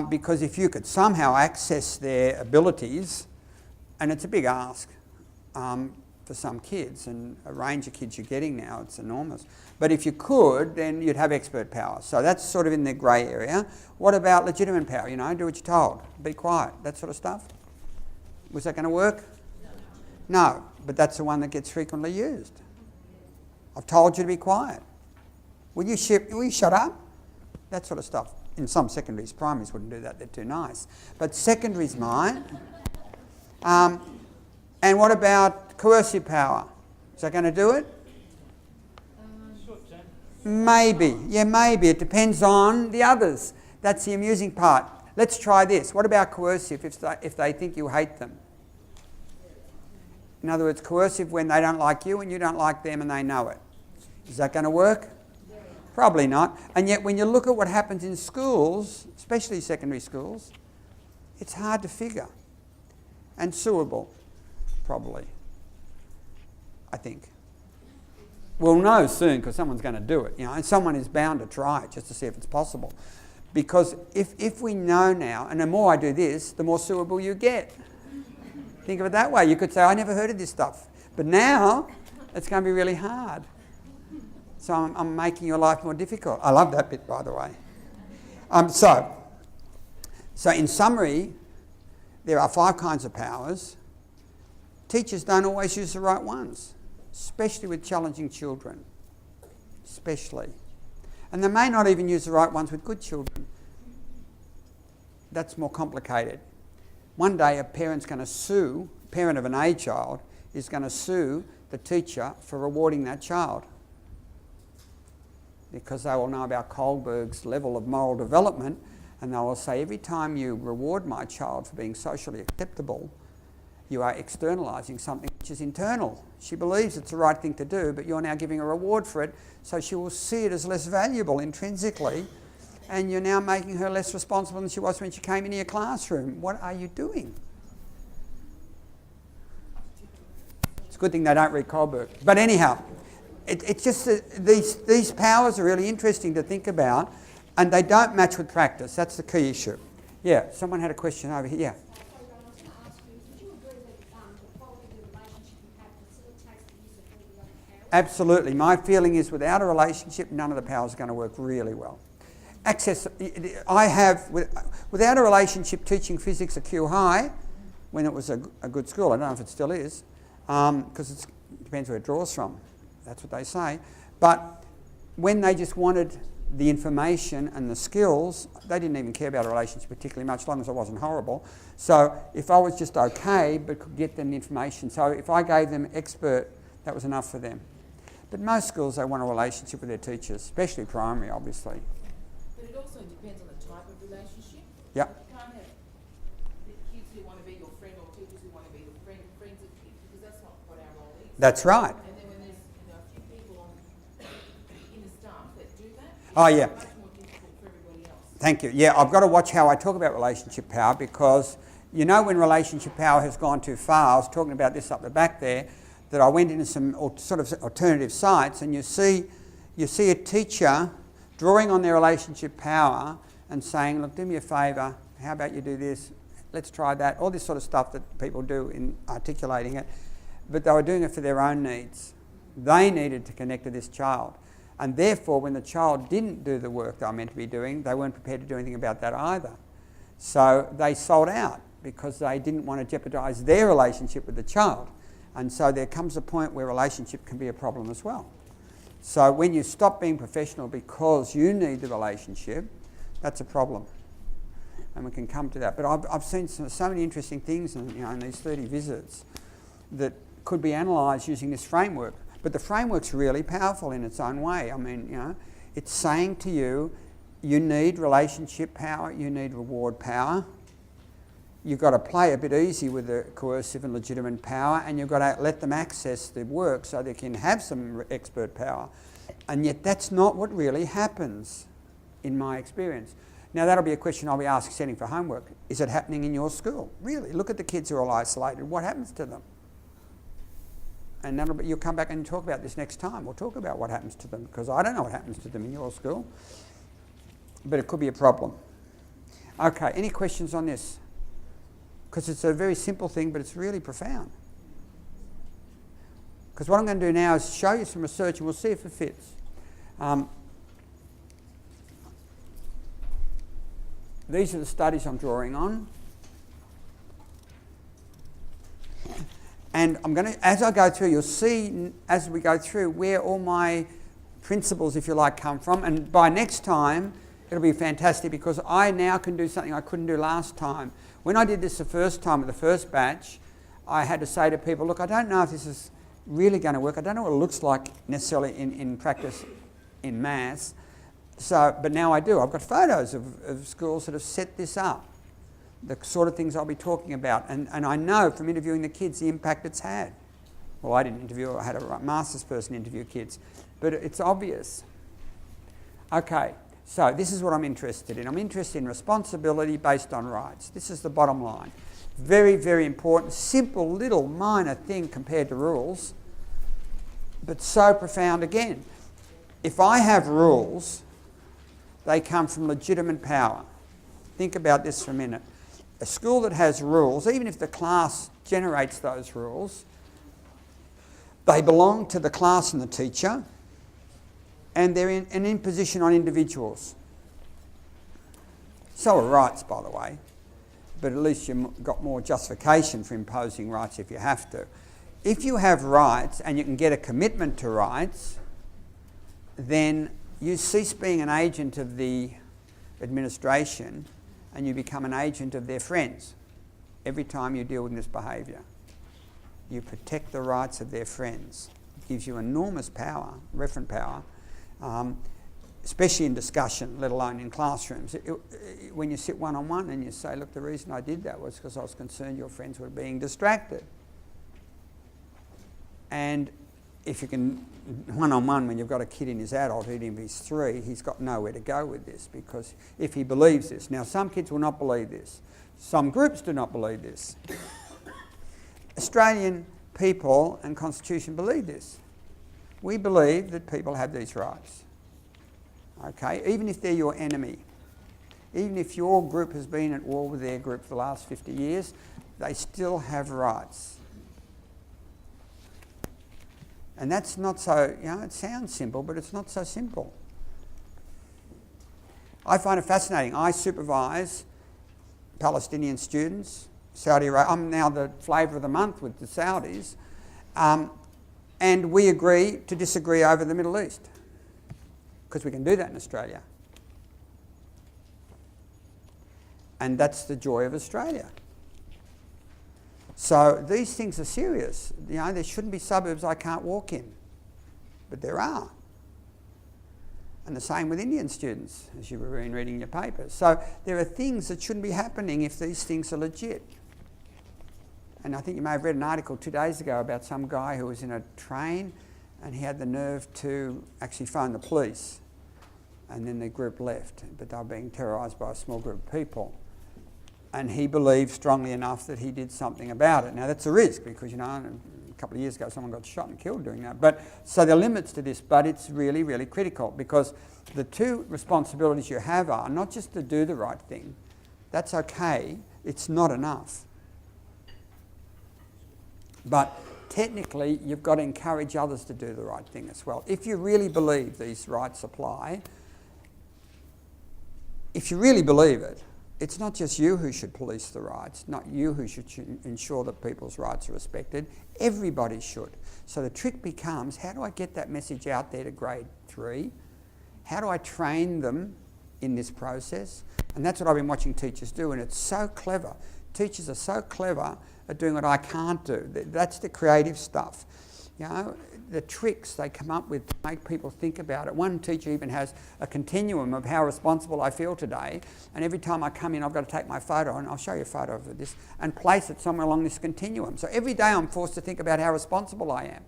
Because if you could somehow access their abilities, and it's a big ask for some kids, and a range of kids you're getting now, it's enormous. But if you could, then you'd have expert power. So that's sort of in the grey area. What about legitimate power? You know, do what you're told, be quiet, that sort of stuff. Was that going to work? No, but that's the one that gets frequently used. I've told you to be quiet. Will you shut up? That sort of stuff. In some secondaries, primaries wouldn't do that, they're too nice. But secondaries might. And what about coercive power? Is that going to do it? Maybe. Yeah, maybe. It depends on the others. That's the amusing part. Let's try this. What about coercive if they think you hate them? In other words, coercive when they don't like you and you don't like them and they know it. Is that going to work? Probably not. And yet when you look at what happens in schools, especially secondary schools, it's hard to figure. And suable, probably, I think. We'll know soon because someone's going to do it, you know, and someone is bound to try it just to see if it's possible. Because if we know now, and the more I do this, the more suable you get. Think of it that way. You could say, I never heard of this stuff. But now, it's going to be really hard. So I'm making your life more difficult. I love that bit, by the way. So in summary, there are 5 kinds of powers. Teachers don't always use the right ones, especially with challenging children, especially. And they may not even use the right ones with good children. That's more complicated. One day a parent of an A child is going to sue the teacher for rewarding that child, because they will know about Kohlberg's level of moral development, and they will say, every time you reward my child for being socially acceptable, you are externalising something which is internal. She believes it's the right thing to do, but you're now giving a reward for it, so she will see it as less valuable intrinsically, and you're now making her less responsible than she was when she came into your classroom. What are you doing? It's a good thing they don't read Kohlberg. But anyhow, it's just that these powers are really interesting to think about, and they don't match with practice. That's the key issue. Yeah, someone had a question over here. Yeah. Absolutely. My feeling is without a relationship, none of the powers are going to work really well. Without a relationship, teaching physics at Kew High, when it was a good school, I don't know if it still is, because it depends where it draws from. That's what they say. But when they just wanted the information and the skills, they didn't even care about a relationship particularly much, as long as it wasn't horrible. So if I was just okay, but could get them the information, so if I gave them expert, that was enough for them. But most schools, they want a relationship with their teachers, especially primary, obviously. But it also depends on the type of relationship. Yep. You can't have kids who want to be your friend or teachers who want to be your friends of kids, because that's not what our role is. That's right. And then when there's a few people in the staff that do that, Oh, yeah. it's much more difficult for everybody else. Thank you. Yeah, I've got to watch how I talk about relationship power, because you know when relationship power has gone too far, I was talking about this up the back there, that I went into some sort of alternative sites, and you see a teacher drawing on their relationship power and saying, look, do me a favour, how about you do this, let's try that, all this sort of stuff that people do in articulating it. But they were doing it for their own needs. They needed to connect to this child. And therefore, when the child didn't do the work they were meant to be doing, they weren't prepared to do anything about that either. So they sold out because they didn't want to jeopardise their relationship with the child. And so there comes a point where relationship can be a problem as well. So when you stop being professional because you need the relationship, that's a problem. And we can come to that. But I've seen so many interesting things in these 30 visits that could be analysed using this framework. But the framework's really powerful in its own way. I mean, it's saying to you, you need relationship power, you need reward power. You've got to play a bit easy with the coercive and legitimate power, and you've got to let them access the work so they can have some expert power. And yet that's not what really happens in my experience. Now that'll be a question I'll be asking, setting for homework. Is it happening in your school? Really? Look at the kids who are all isolated. What happens to them? And you'll come back and talk about this next time. We'll talk about what happens to them, because I don't know what happens to them in your school. But it could be a problem. Okay, any questions on this? Because it's a very simple thing, but it's really profound. Because what I'm going to do now is show you some research and we'll see if it fits. These are the studies I'm drawing on. And I'm going to, as I go through, you'll see as we go through where all my principles, if you like, come from. And by next time, it'll be fantastic because I now can do something I couldn't do last time. When I did this the first time with the first batch, I had to say to people, look, I don't know if this is really going to work. I don't know what it looks like necessarily in practice in maths. So, but now I do. I've got photos of schools that have set this up, the sort of things I'll be talking about. And I know from interviewing the kids the impact it's had. Well, I didn't interview, I had a master's person interview kids. But it's obvious. Okay, so this is what I'm interested in. I'm interested in responsibility based on rights. This is the bottom line. Very, very important, simple little minor thing compared to rules, but so profound again. If I have rules, they come from legitimate power. Think about this for a minute. A school that has rules, even if the class generates those rules, they belong to the class and the teacher, and they're an imposition on individuals. So are rights, by the way, but at least you've got more justification for imposing rights if you have to. If you have rights and you can get a commitment to rights, then you cease being an agent of the administration and you become an agent of their friends every time you deal with this behaviour. You protect the rights of their friends. It gives you enormous power, referent power, especially in discussion, let alone in classrooms. When you sit one-on-one and you say, look, the reason I did that was because I was concerned your friends were being distracted. And if you can, one-on-one, when you've got a kid in his adulthood, even if he's 3, he's got nowhere to go with this because if he believes this. Now, some kids will not believe this. Some groups do not believe this. Australian people and Constitution believe this. We believe that people have these rights. Okay, even if they're your enemy, even if your group has been at war with their group for the last 50 years, they still have rights. And that's not so, it sounds simple, but it's not so simple. I find it fascinating. I supervise Palestinian students, Saudi Arabia. I'm now the flavour of the month with the Saudis. And we agree to disagree over the Middle East because we can do that in Australia. And that's the joy of Australia. So these things are serious. There shouldn't be suburbs I can't walk in, but there are. And the same with Indian students, as you've been reading in your papers. So there are things that shouldn't be happening if these things are legit. And I think you may have read an article 2 days ago about some guy who was in a train and he had the nerve to actually phone the police. And then the group left, but they were being terrorised by a small group of people. And he believed strongly enough that he did something about it. Now that's a risk because, a couple of years ago someone got shot and killed doing that. But so there are limits to this, but it's really, really critical because the two responsibilities you have are not just to do the right thing. That's okay. It's not enough. But technically, you've got to encourage others to do the right thing as well. If you really believe these rights apply, if you really believe it, it's not just you who should police the rights, not you who should ensure that people's rights are respected. Everybody should. So the trick becomes, how do I get that message out there to grade 3? How do I train them in this process? And that's what I've been watching teachers do, and it's so clever. Teachers are so clever at doing what I can't do. That's the creative stuff. The tricks they come up with to make people think about it. One teacher even has a continuum of how responsible I feel today, and every time I come in I've got to take my photo, and I'll show you a photo of this, and place it somewhere along this continuum. So every day I'm forced to think about how responsible I am.